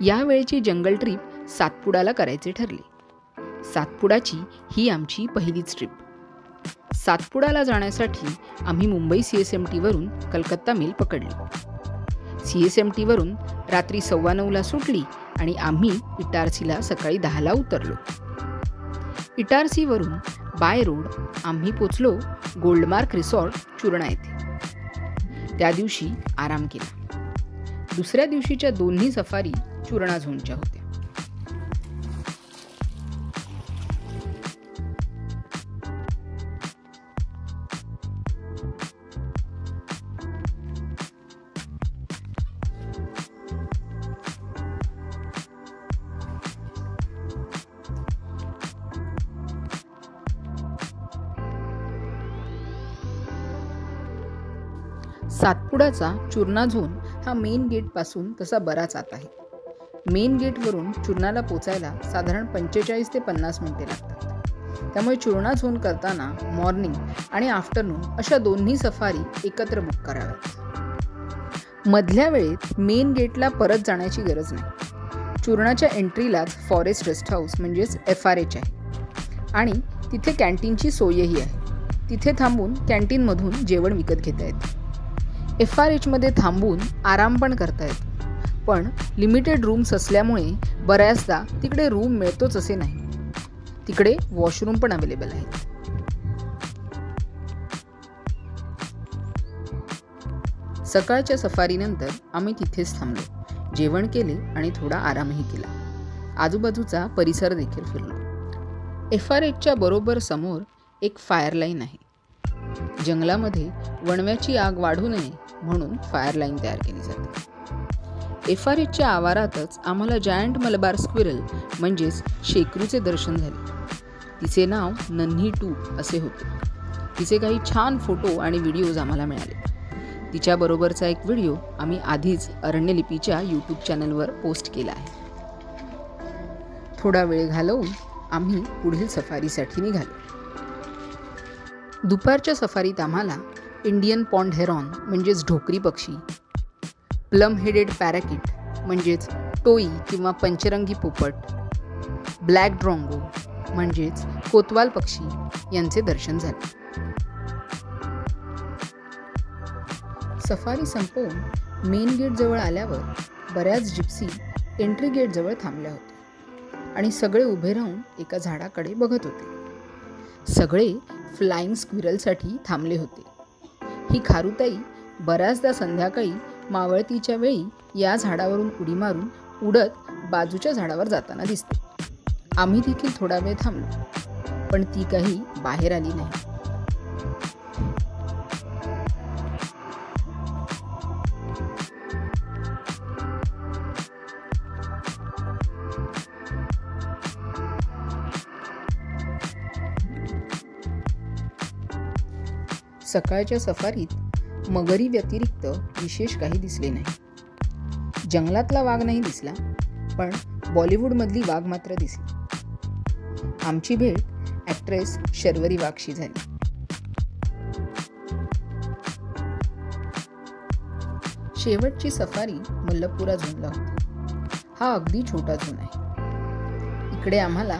यावेळची जंगल trip सातपुडाला करायचे ठरले. सातपुडाची ही आमची पहिलीच ट्रिप. सातपुडाला जाण्यासाठी आम्ही मुंबई CSMT वरून कलकत्ता मेल पकडली. CSMT वरून रात्री 9:15ला सुटली आणि आम्ही इटारसीला सकाळी 10ला उतरलो. इटारसी वरून बाय रोड आम्ही पोचलो गोल्डमार्क रिसॉर्ट चुरणा येथे. त्या दिवशी आराम केला. दुसऱ्या दिवशीच्या दोन्ही सफारी चुरणा झोनच्या होत्या. सातपुडाचा चुरणा झोन हा मेन गेटपासून तसा बराच आत आहे. मेन गेटवरून चुरणाला पोचायला साधारण 45 ते 50 मिनिटे लागतात. त्यामुळे चुरणा झोन करताना मॉर्निंग आणि आफ्टरनून अशा दोन्ही सफारी एकत्र बुक कराव्यात. मधल्या वेळेत मेन गेटला परत जाण्याची गरज नाही. चुरणाच्या एंट्रीलाच फॉरेस्ट रेस्ट हाऊस म्हणजेच FRH आहे आणि तिथे कॅन्टीनची सोयही आहे. तिथे थांबून कॅन्टीनमधून जेवण विकत घेता येते. FRHमध्ये थांबून आराम पण करता येतो, पण लिमिटेड रूम्स असल्यामुळे बऱ्याचदा तिकडे रूम मिळतोच असे नाही. तिकडे वॉशरूम पण अवेलेबल आहेत. सकाळच्या सफारीनंतर आम्ही तिथेच थांबलो, जेवण केले आणि थोडा आरामही केला. आजूबाजूचा परिसर देखील फिरलो. FRHच्या बरोबर समोर एक फायर लाईन आहे. जंगलामध्ये वणव्याची आग वाढू नये म्हणून फायर लाईन तयार केली जाते. FRHच्या आवारातच आम्हाला जायंट मलबार स्क्विरल म्हणजेच शेकरूचे दर्शन झाले. तिचे नाव नन्ही 2 असे होते. तिचे काही छान फोटो आणि व्हिडिओज आम्हाला मिळाले. तिच्याबरोबरचा एक व्हिडिओ आम्ही आधीच अरण्यलिपीच्या YouTube चॅनलवर पोस्ट केला आहे. थोडा वेळ घालवून आम्ही पुढील सफारीसाठी निघालो. दुपारच्या सफारीत आम्हाला इंडियन पॉन्ड हेरॉन म्हणजेच ढोकरी पक्षी, प्लम हेडेड पॅराकिट म्हणजेच टोई किंवा पंचरंगी पोपट, ब्लॅक ड्रॉंगो म्हणजेच कोतवाल पक्षी यांचे दर्शन झाले. सफारी संपवून मेन गेटजवळ आल्यावर बऱ्याच जिप्सी एंट्री गेटजवळ थांबल्या होत्या आणि सगळे उभे राहून एका झाडाकडे बघत होते. सगळे फ्लाइंग स्क्विरलसाठी थांबले होते. ही खारुताई बऱ्याचदा संध्याकाळी मावळतीच्या वेळी या झाडावरून उडी मारून उडत बाजूच्या झाडावर जाताना दिसते. आम्ही देखील थोडा वेळ थांबलो, पण ती काही बाहेर आली नाही. सकाळच्या सफारीत मगरी व्यतिरिक्त विशेष काही दिसले नाही. जंगलातला वाघ नाही दिसला, पण बॉलिवूडमधली वाघ मात्र दिसली. आमची भेट ॲक्ट्रेस शर्वरी वाघशी झाली. शेवटची सफारी मल्लपुरा झोनला होती. हा अगदी छोटा झोन आहे. इकडे आम्हाला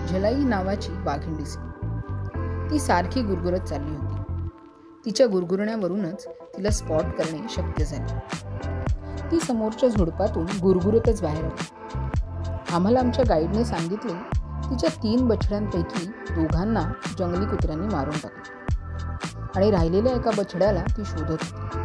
झलाई नावाची वाघीण दिसली. ती सारखी गुरगुरत चालली होती. तिच्या गुरगुरण्यावरूनच तिला स्पॉट करणे शक्य झाले. ती समोरच्या झुडपातून गुरगुरतच बाहेर आली. आम्हाला आमच्या गाईडने सांगितले तिच्या 3 बछड्यांपैकी 2घांना जंगली कुत्र्यांनी मारून टाकले आणि राहिलेल्या एका बछड्याला ती शोधत होती.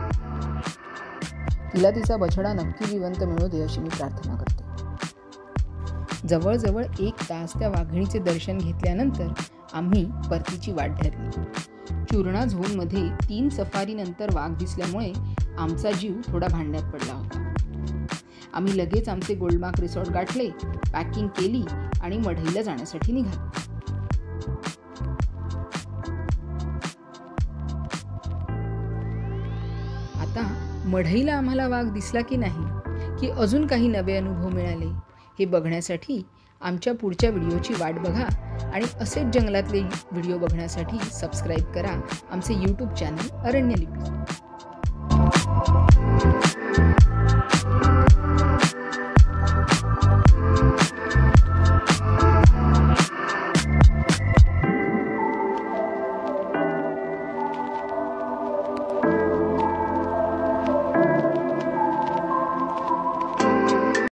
तिला तिचा बछडा नक्की जिवंत मिळू दे अशी मी प्रार्थना करते. जवळजवळ 1 तास त्या वाघिणीचे दर्शन घेतल्यानंतर आम्ही परतीची वाट धरली. चुरणा झोनमध्ये 3 सफारीनंतर वाघ दिसल्यामुळे आमचा जीव थोडा भांड्यात पडला होता. आम्ही लगेच आमचे गोल्डमार्क रिसॉर्ट गाठले, पॅकिंग केली आणि मढईला जाण्यासाठी निघालो. आता मढईला आम्हाला वाघ दिसला की नाही, की अजून काही नवे अनुभव मिळाले हे बघण्यासाठी आमच्या पुढच्या व्हिडिओची वाट बघा आणि असेच जंगलातले व्हिडिओ बघण्यासाठी सबस्क्राईब करा आमचे YouTube चॅनल अरण्यलिपी.